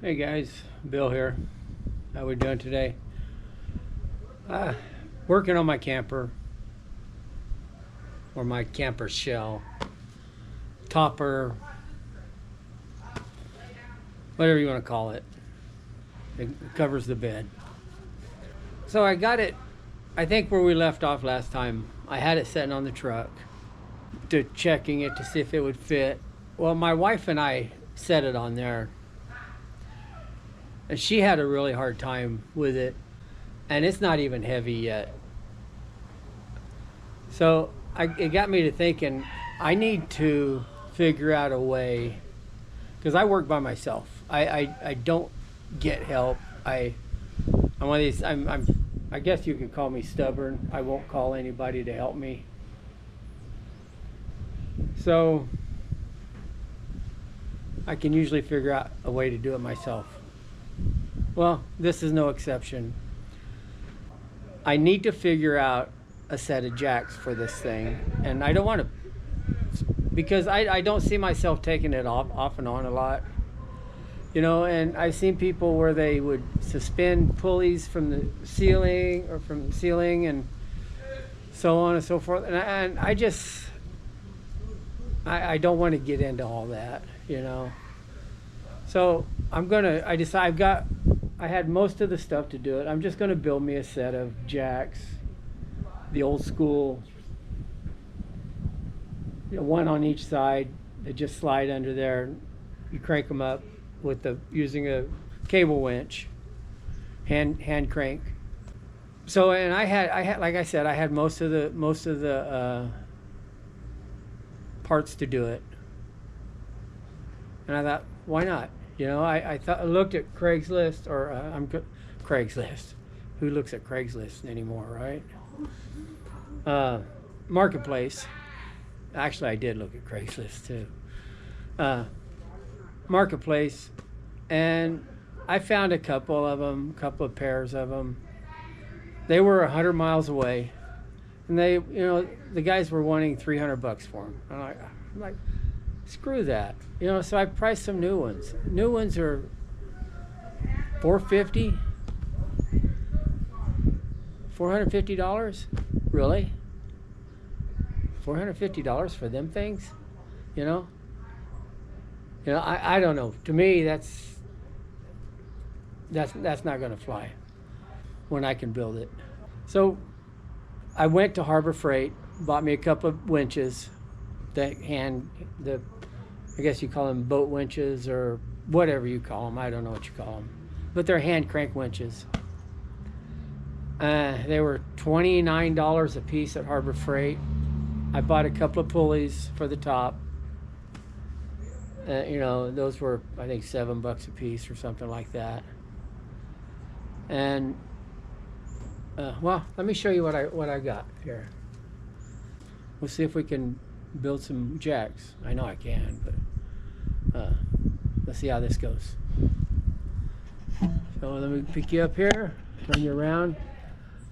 Hey guys, Bill here. How we doing today? Working on my camper, or my camper shell, topper, whatever you want to call it. It covers the bed. So I got it, I think where we left off last time, I had it sitting on the truck, checking it to see if it would fit. Well, my wife and I set it on there, and she had a really hard time with it, and it's not even heavy yet. So it got me to thinking I need to figure out a way, because I work by myself. I don't get help. I'm one of these. I guess you could call me stubborn. I won't call anybody to help me. So I can usually figure out a way to do it myself. Well, this is no exception. I need to figure out a set of jacks for this thing, and I don't want to, because I don't see myself taking it off and on a lot, you know. And I've seen people where they would suspend pulleys from the ceiling and so on and so forth, and I just I don't want to get into all that, you know. So I had most of the stuff to do it. I'm just going to build me a set of jacks, the old school, you know, one on each side. They just slide under there. You crank them up with using a cable winch, hand crank. So, and I had like I said, I had most of the parts to do it, and I thought, why not? You know, I looked at Craigslist, or Craigslist. Who looks at Craigslist anymore, right? Marketplace. Actually, I did look at Craigslist too. Marketplace, and I found a couple of pairs of them. They were 100 miles away, and they, you know, the guys were wanting $300 for them. And I'm like, screw that, you know. So I priced some new ones. New ones are $450, $450. Really? $450 for them things? You know? I don't know. To me, that's not going to fly when I can build it. So I went to Harbor Freight, bought me a couple of winches, I guess you call them boat winches or whatever you call them. I don't know what you call them, but they're hand crank winches. They were $29 a piece at Harbor Freight. I bought a couple of pulleys for the top. You know, those were, I think, $7 a piece or something like that. And well, let me show you what I got here. We'll see if we can build some jacks. I know I can, but let's see how this goes. So let me pick you up here, turn you around.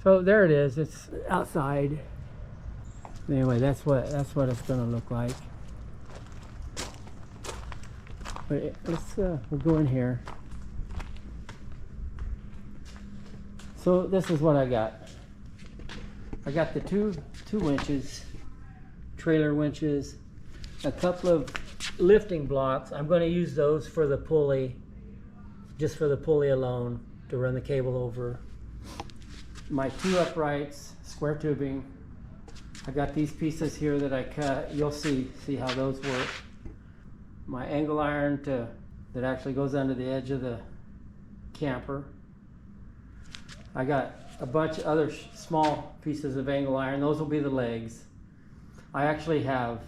So there it is. It's outside. Anyway, that's what it's going to look like. But we'll go in here. So this is what I got. I got the two winches, trailer winches, a couple of lifting blocks. I'm going to use those for the pulley, just for the pulley alone, to run the cable over. My two uprights, square tubing. I got these pieces here that I cut. You'll see how those work. My angle iron that actually goes under the edge of the camper. I got a bunch of other small pieces of angle iron. Those will be the legs. I actually have,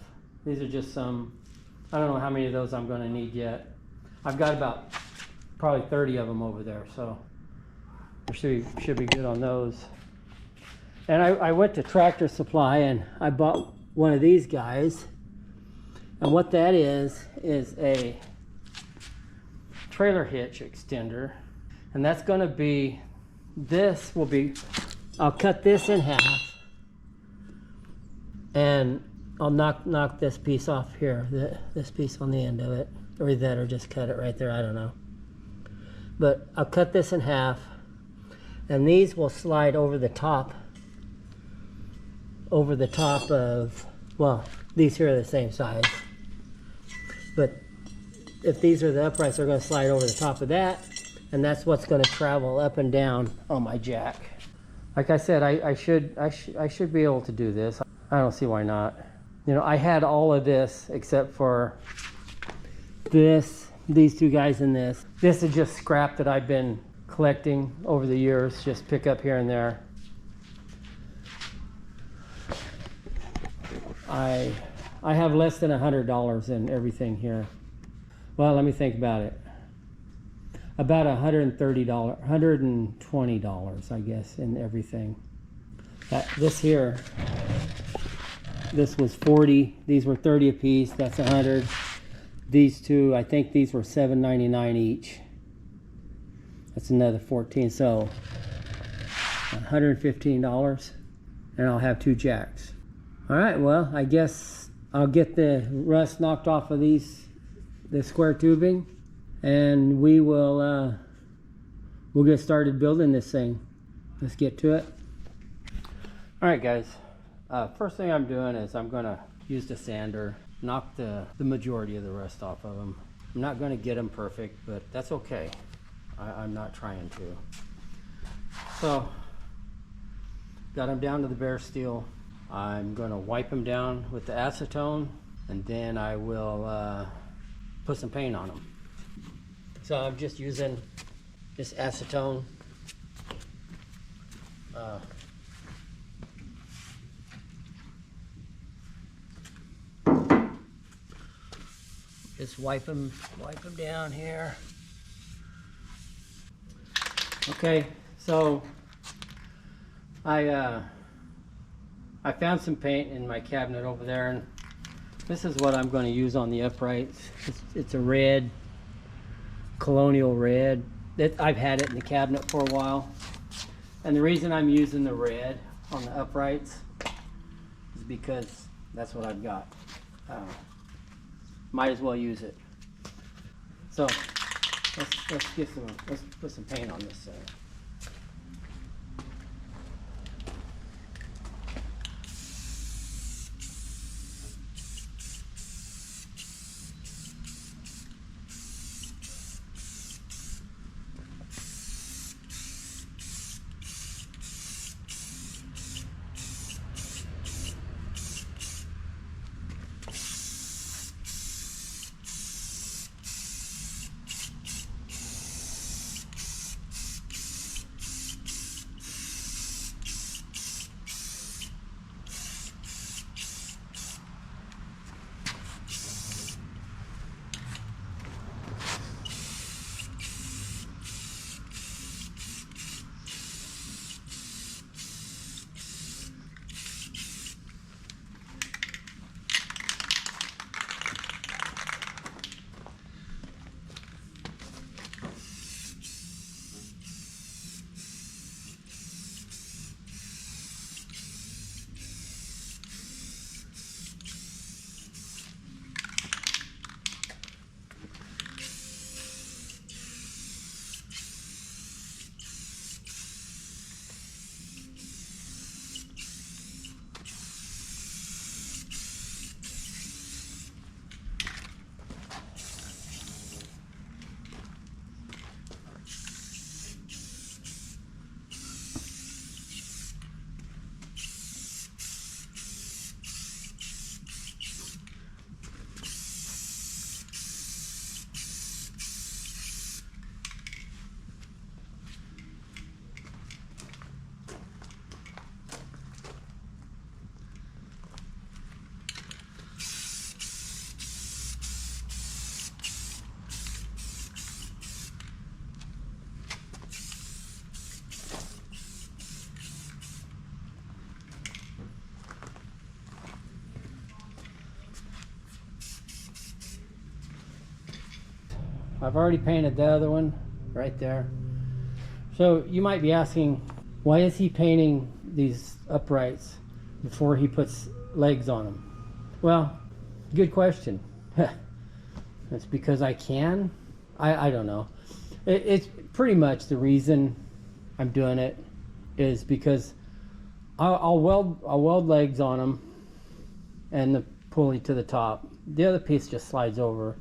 these are just some, I don't know how many of those I'm going to need yet. I've got about probably 30 of them over there, so I should be good on those. And I went to Tractor Supply and I bought one of these guys. And what that is a trailer hitch extender. And that's going to be, I'll cut this in half, and I'll knock this piece off here, this piece on the end of it, or just cut it right there, I don't know. But I'll cut this in half, and these will slide over the top of, well, these here are the same size, but if these are the uprights, they're going to slide over the top of that, and that's what's going to travel up and down on my jack. Like I said, I should be able to do this. I don't see why not. You know, I had all of this except for this, these two guys, and this. This is just scrap that I've been collecting over the years, just pick up here and there. I have less than $100 in everything here. Well, let me think about it. About $130, $120, I guess, in everything. This here, this was 40. These were 30 a piece. That's 100. These two, I think these were $7.99 each. That's another 14. So $115, and I'll have 2 jacks. All right. Well, I guess I'll get the rust knocked off of the square tubing, and we'll get started building this thing. Let's get to it. All right, guys. First thing I'm doing is I'm going to use the sander, knock the majority of the rust off of them. I'm not going to get them perfect, but that's okay. I'm not trying to. So, got them down to the bare steel. I'm going to wipe them down with the acetone, and then I will put some paint on them. So I'm just using this acetone. Just wipe them down here. Okay, so I found some paint in my cabinet over there, and this is what I'm going to use on the uprights. It's a red, colonial red. I've had it in the cabinet for a while, and the reason I'm using the red on the uprights is because that's what I've got. Might as well use it. So let's put some paint on this thing. I've already painted the other one right there. So you might be asking, why is he painting these uprights before he puts legs on them? Well, good question. That's because I can. I don't know. It's pretty much the reason I'm doing it is because I'll weld legs on them and the pulley to the top. The other piece just slides over.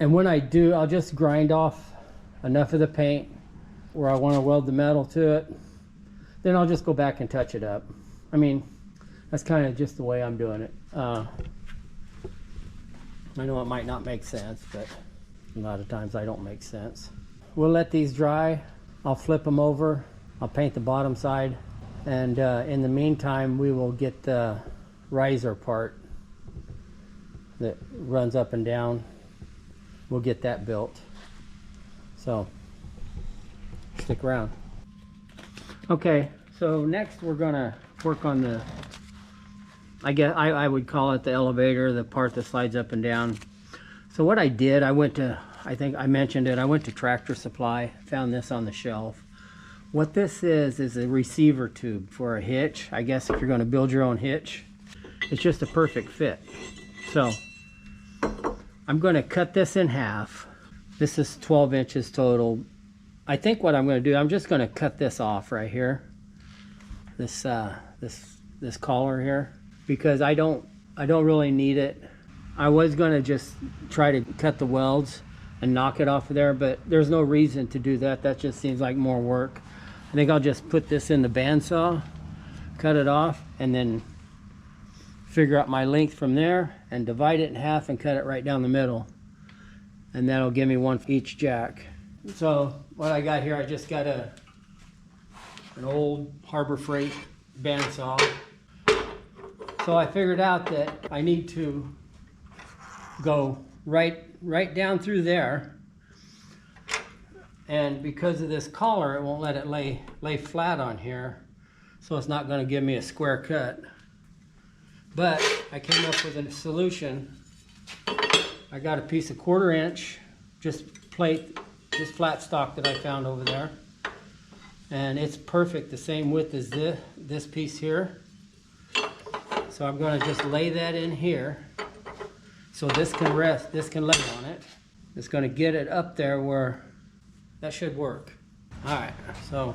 And when I do, I'll just grind off enough of the paint where I want to weld the metal to it. Then I'll just go back and touch it up. I mean, that's kind of just the way I'm doing it. I know it might not make sense, but a lot of times I don't make sense. We'll let these dry. I'll flip them over. I'll paint the bottom side. And in the meantime, we will get the riser part that runs up and down. We'll get that built. So stick around. Okay, so next we're gonna work on the, I guess I would call it the elevator, the part that slides up and down. So what I did, I went to, I think I mentioned it, I went to Tractor Supply, found this on the shelf. What this is a receiver tube for a hitch. I guess if you're gonna build your own hitch, it's just a perfect fit. So I'm gonna cut this in half. This is 12 inches total. I think what I'm gonna do, I'm just gonna cut this off right here. This this collar here, because I don't really need it. I was gonna just try to cut the welds and knock it off of there, but there's no reason to do that. That just seems like more work. I think I'll just put this in the bandsaw, cut it off, and then figure out my length from there and divide it in half and cut it right down the middle. And that'll give me one for each jack. So what I got here, I just got an old Harbor Freight bandsaw. So I figured out that I need to go right down through there. And because of this collar, it won't let it lay flat on here. So it's not gonna give me a square cut. But I came up with a solution. I got a piece of 1/4 inch, just flat stock that I found over there. And it's perfect, the same width as this piece here. So I'm gonna just lay that in here. So this can rest, this can lay on it. It's gonna get it up there where that should work. All right, so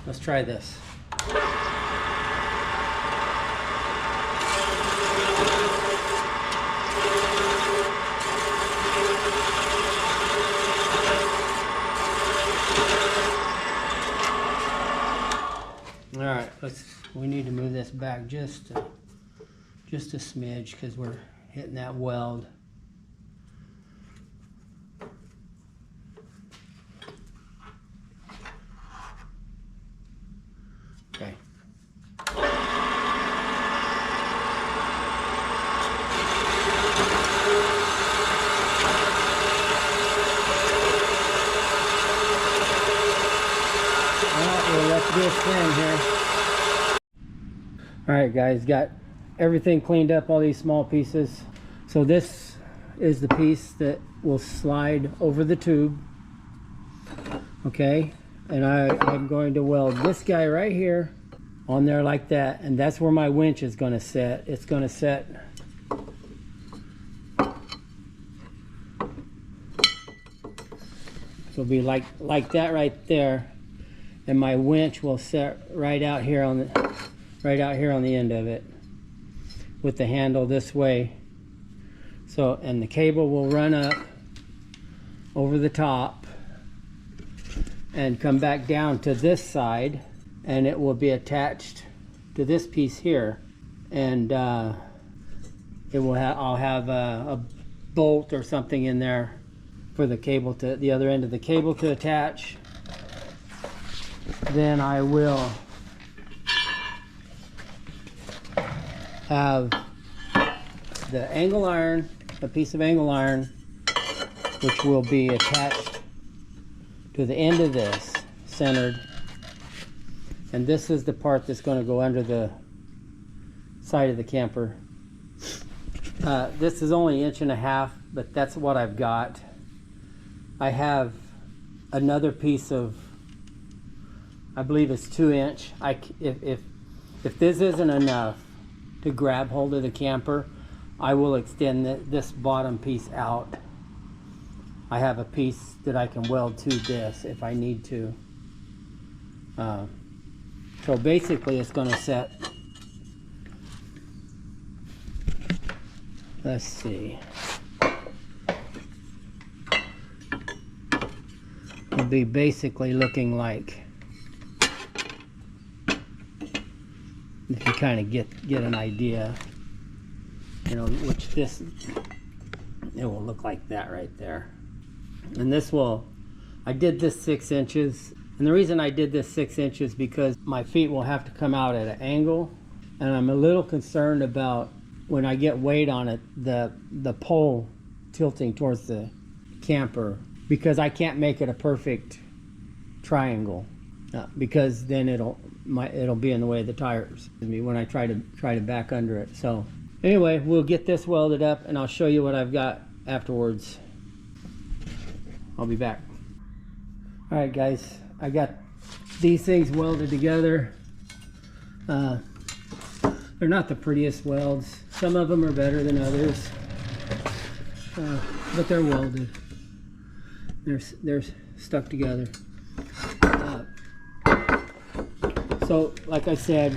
let's try this. All right, we need to move this back just a smidge because we're hitting that weld. Okay. Well, let's do a spin here. All right, guys, got everything cleaned up, all these small pieces. So this is the piece that will slide over the tube. Okay, and I'm going to weld this guy right here on there like that, and that's where my winch is going to set. It's going to set so it'll be like that right there, and my winch will set right out here on the end of it with the handle this way. So, and the cable will run up over the top and come back down to this side, and it will be attached to this piece here, and it will I'll have a bolt or something in there for the cable to the other end of the cable to attach. Then I will have the angle iron, a piece of angle iron, which will be attached to the end of this, centered. And this is the part that's going to go under the side of the camper. This is only 1.5 inches, but that's what I've got. I have another piece of, I believe it's 2 inch. If this isn't enough to grab hold of the camper, I will extend this bottom piece out I have a piece that I can weld to this if I need to. So basically it's going to set, let's see, it'll be basically looking like, if you kind of get an idea, you know, which this, it will look like that right there. And this will, I did this 6 inches. And the reason I did this 6 inches because my feet will have to come out at an angle. And I'm a little concerned about when I get weight on it, the pole tilting towards the camper, because I can't make it a perfect triangle because then it'll be in the way of the tires when I try to back under it. So anyway, we'll get this welded up and I'll show you what I've got afterwards. I'll be back. All right, guys, I got these things welded together. They're not the prettiest welds. Some of them are better than others, but they're welded. They're stuck together. So, like I said,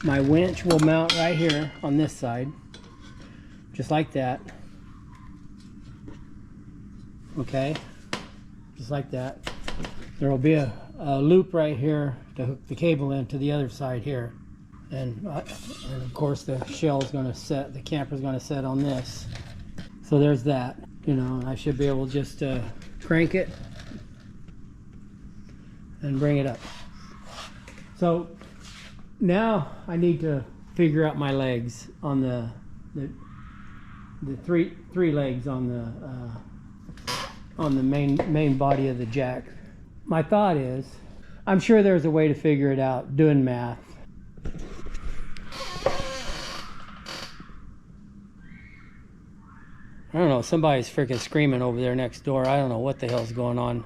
my winch will mount right here on this side, just like that. Okay, just like that. There will be a loop right here to hook the cable into the other side here, and of course the shell's going to set, the camper's going to set on this. So there's that. You know, I should be able just to crank it and bring it up. So now I need to figure out my legs on the three legs on the main body of the jack. My thought is, I'm sure there's a way to figure it out doing math. I don't know, somebody's freaking screaming over there next door. I don't know what the hell's going on.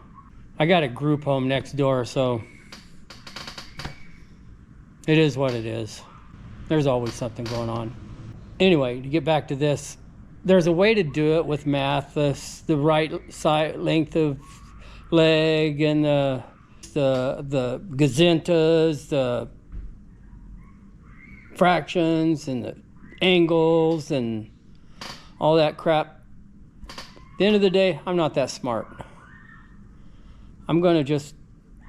I got a group home next door, so it is what it is. There's always something going on. Anyway, to get back to this, there's a way to do it with math. The right side length of leg and the gazintas, the fractions and the angles and all that crap. At the end of the day, I'm not that smart. I'm going to just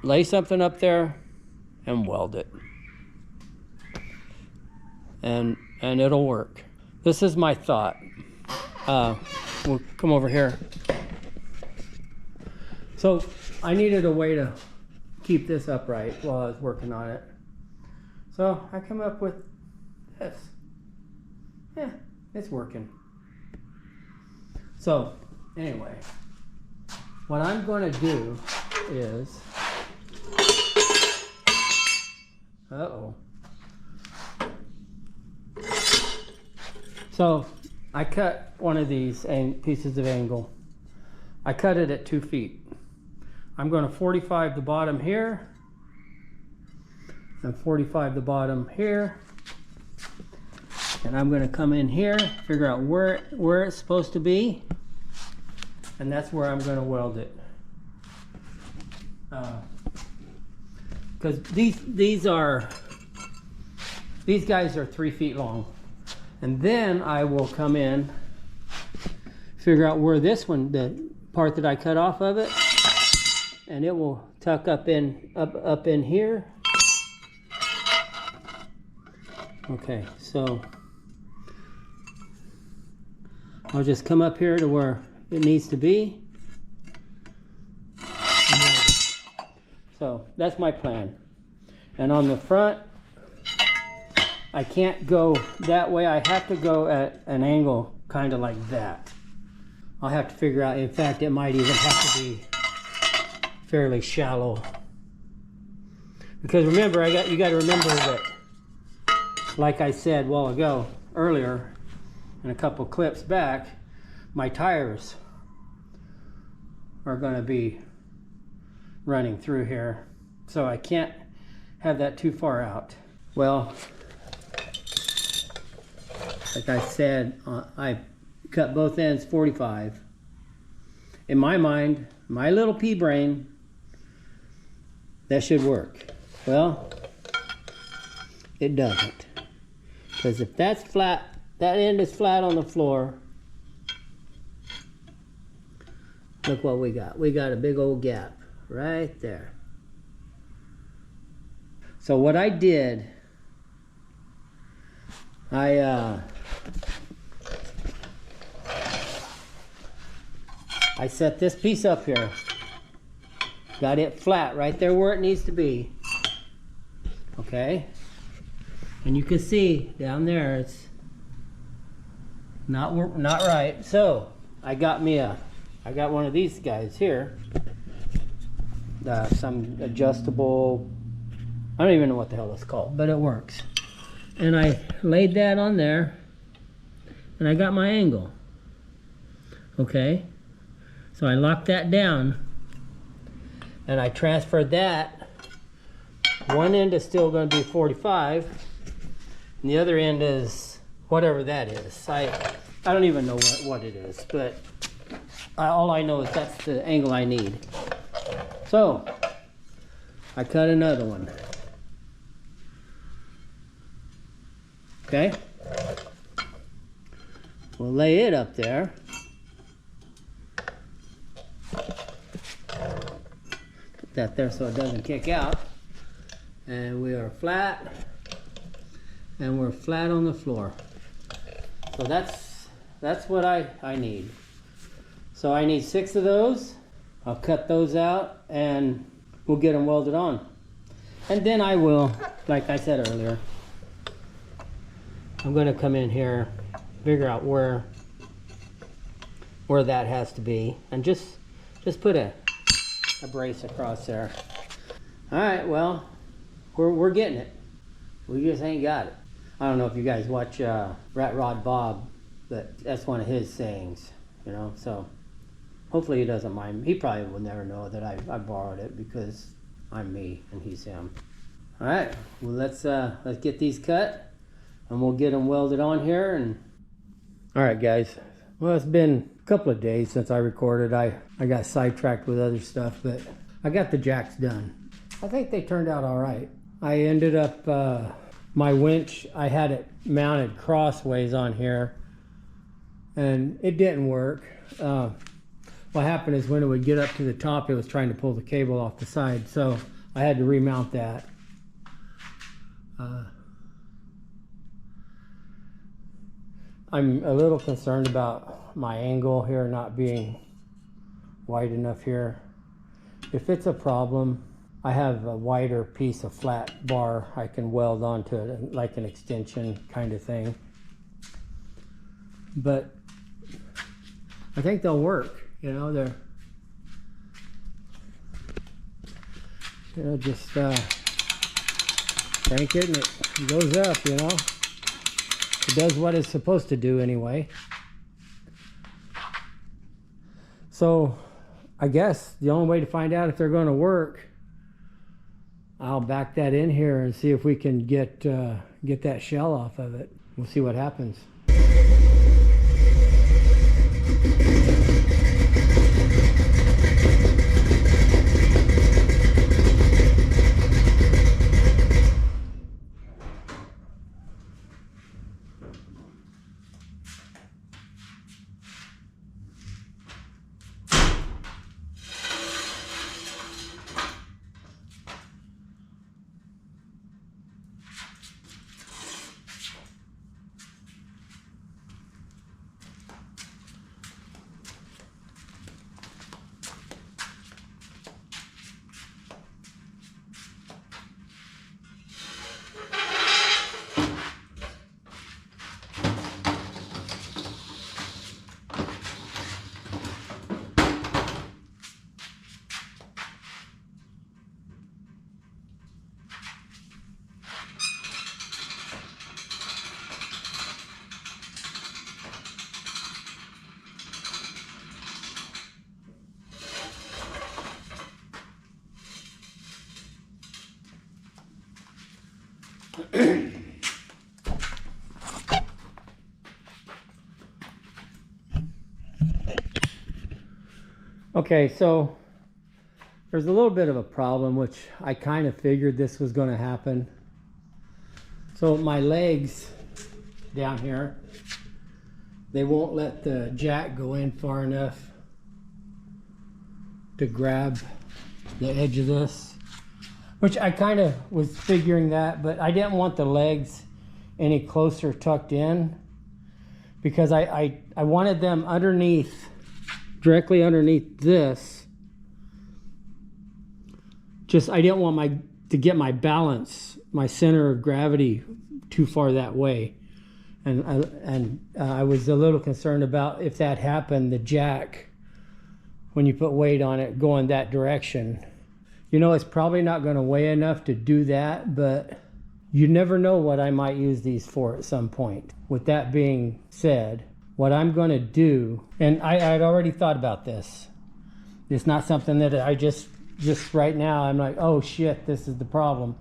lay something up there and weld it. And it'll work. This is my thought. We'll come over here. So I needed a way to keep this upright while I was working on it. So I come up with this. Yeah, it's working. So anyway, what I'm going to do is, so I cut one of these pieces of angle. I cut it at 2 feet. I'm going to 45 the bottom here and 45 the bottom here. And I'm going to come in here, figure out where it's supposed to be, and that's where I'm going to weld it. Because these guys are 3 feet long. And then I will come in, figure out where this one, the part that I cut off of it, and it will tuck up in here. Okay, so I'll just come up here to where it needs to be. So that's my plan. And on the front, I can't go that way. I have to go at an angle kind of like that. I'll have to figure out, in fact, it might even have to be fairly shallow. Because remember, you got to remember that, like I said a while ago, earlier, in a couple clips back, my tires are going to be running through here. So I can't have that too far out. Well, like I said, cut both ends 45. In my mind, my little pea brain, that should work. Well, it doesn't. Because if that's flat, that end is flat on the floor, look what we got. We got a big old gap right there. So what I did, I set this piece up here. Got it flat right there where it needs to be. Okay? And you can see down there it's not right. So I got one of these guys here. Some adjustable, I don't even know what the hell it's called, but it works. And I laid that on there and I got my angle. Okay? So I locked that down and I transferred that. One end is still going to be 45 and the other end is whatever that is. I don't even know what it is, but all I know is that's the angle I need. So I cut another one. Okay? We'll lay it up there. Put that there so it doesn't kick out. And we are flat. And we're flat on the floor. So that's what I need. So I need 6 of those. I'll cut those out and we'll get them welded on. And then I will, like I said earlier, I'm going to come in here, figure out where that has to be, and just put a brace across there. All right, well, we're getting it. We just ain't got it. I don't know if you guys watch Rat Rod Bob, but that's one of his sayings, you know. So hopefully he doesn't mind. He probably will never know that I borrowed it because I'm me and he's him. All right, well let's get these cut. And we'll get them welded on here. And all right, guys. Well, it's been a couple of days since I recorded. I got sidetracked with other stuff, but I got the jacks done. I think they turned out all right. I ended up, my winch, I had it mounted crossways on here, and it didn't work. What happened is when it would get up to the top, it was trying to pull the cable off the side, so I had to remount that. I'm a little concerned about my angle here not being wide enough here. If it's a problem, I have a wider piece of flat bar I can weld onto it, like an extension kind of thing. But I think they'll work, you know, just crank it and it goes up, you know. It does what it's supposed to do anyway. So I guess the only way to find out if they're going to work, I'll back that in here and see if we can get that shell off of it. We'll see what happens. Okay, so there's a little bit of a problem, which I kind of figured this was going to happen. So my legs down here, they won't let the jack go in far enough to grab the edge of this, which I kind of was figuring that, but I didn't want the legs any closer tucked in because I wanted them underneath, directly underneath this. Just, I didn't want to get my balance, my center of gravity too far that way. And I was a little concerned about if that happened, the jack, when you put weight on it, going that direction. You know, it's probably not going to weigh enough to do that, but you never know what I might use these for at some point. With that being said, what I'm going to do, and I'd already thought about this. It's not something that I just right now, I'm like, oh shit, this is the problem.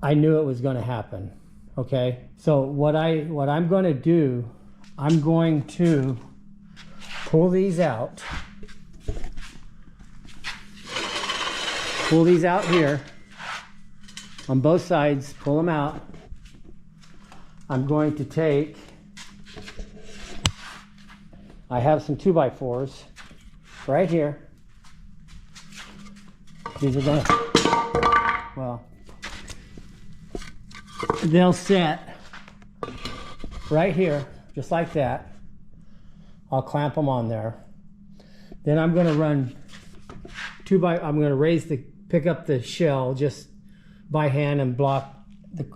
I knew it was going to happen. Okay, so what I'm going to do, I'm going to pull these out. Pull these out here on both sides, pull them out. I'm going to take, I have some 2x4s right here. These are going to, well, they'll set right here, just like that. I'll clamp them on there. Then I'm going to run I'm going to pick up the shell just by hand and block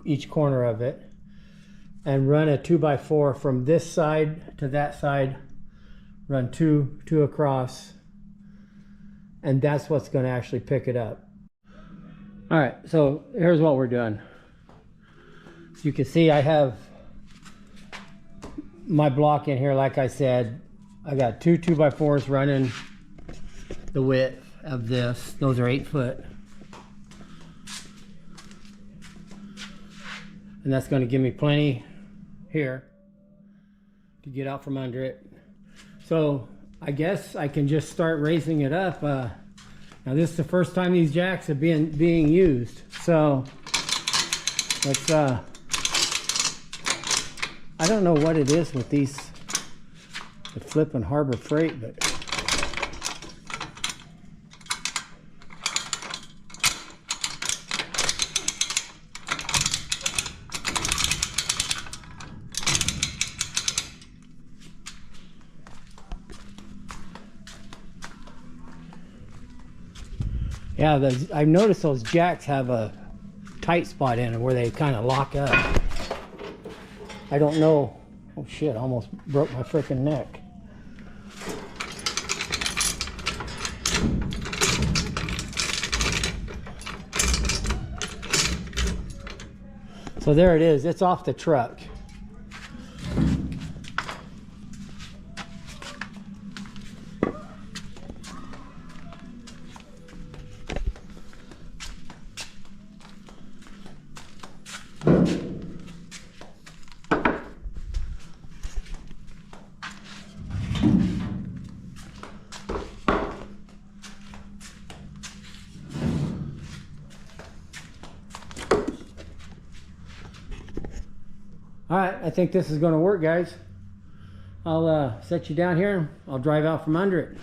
each corner of it, and run a 2x4 from this side to that side, run two across, and that's what's going to actually pick it up. All right, so here's what we're doing. You can see I have my block in here. Like I said, I got two 2x4s running the width of this. Those are 8 foot. And that's going to give me plenty here to get out from under it. So I guess I can just start raising it up. Now this is the first time these jacks are being used. So let's I don't know what it is with these, the flipping Harbor Freight, but yeah, I've noticed those jacks have a tight spot in it where they kind of lock up. I don't know. Oh shit, I almost broke my freaking neck. So there it is. It's off the truck. All right, I think this is going to work, guys. I'll set you down here. I'll drive out from under it.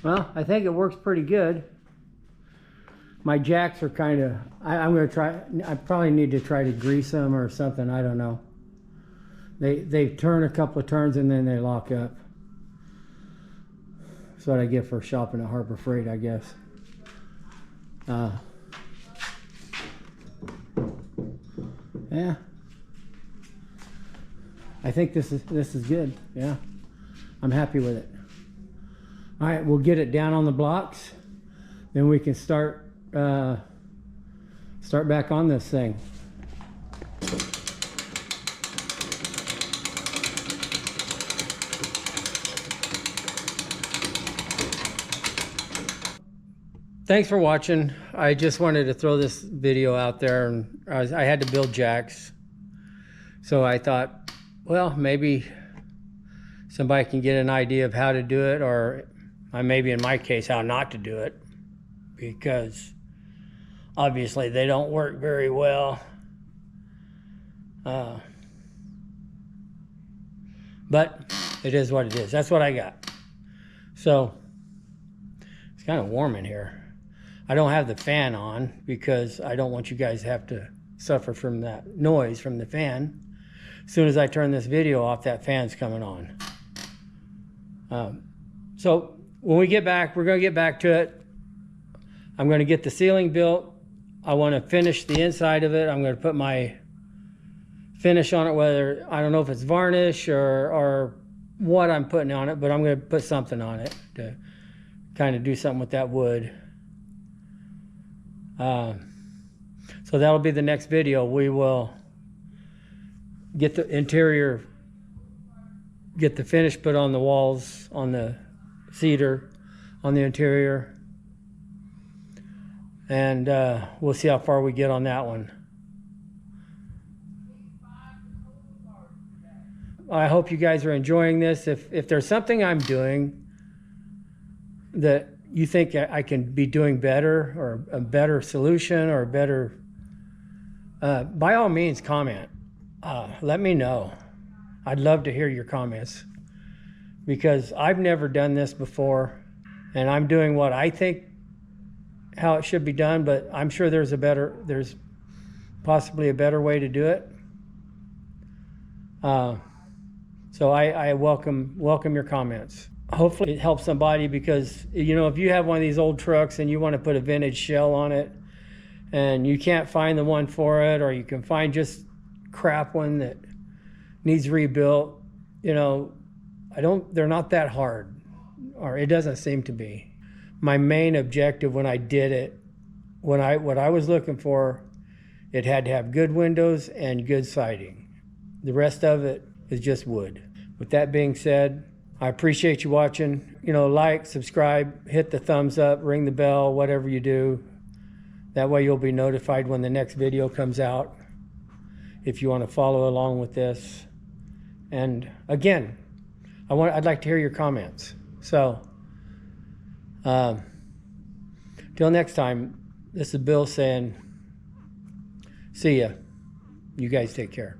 Well, I think it works pretty good. My jacks are kind of, I'm going to try, I probably need to try to grease them or something, I don't know. They turn a couple of turns and then they lock up. That's what I get for shopping at Harbor Freight, I guess. Yeah. I think this is good, yeah. I'm happy with it. All right, we'll get it down on the blocks. Then we can start back on this thing. thanks for watching. I just wanted to throw this video out there, and I had to build jacks. So I thought, well, maybe somebody can get an idea of how to do it, or maybe in my case, how not to do it, because obviously they don't work very well. But it is what it is. That's what I got. So it's kind of warm in here. I don't have the fan on because I don't want you guys to have to suffer from that noise from the fan. As soon as I turn this video off, that fan's coming on. So when we get back, we're going to get back to it. I'm going to get the ceiling built. I want to finish the inside of it. I'm going to put my finish on it, whether, I don't know if it's varnish or what I'm putting on it, but I'm going to put something on it to kind of do something with that wood. So that'll be the next video. We will get the interior, get the finish put on the walls, on the cedar, on the interior, and we'll see how far we get on that one. I hope you guys are enjoying this. If there's something I'm doing that you think I can be doing better, or a better solution, or a better, by all means comment. Let me know. I'd love to hear your comments, because I've never done this before, and I'm doing what I think how it should be done, but I'm sure there's possibly a better way to do it. So I welcome your comments. Hopefully it helps somebody, because, you know, if you have one of these old trucks and you want to put a vintage shell on it and you can't find the one for it, or you can find just crap one that needs rebuilt, you know, they're not that hard, or it doesn't seem to be. My main objective when I did it, what I was looking for, it had to have good windows and good siding. The rest of it is just wood. With that being said, I appreciate you watching. You know, like, subscribe, hit the thumbs up, ring the bell, whatever you do. That way you'll be notified when the next video comes out, if you want to follow along with this. And again, I'd like to hear your comments. So, till next time, this is Bill saying, see ya. You guys take care.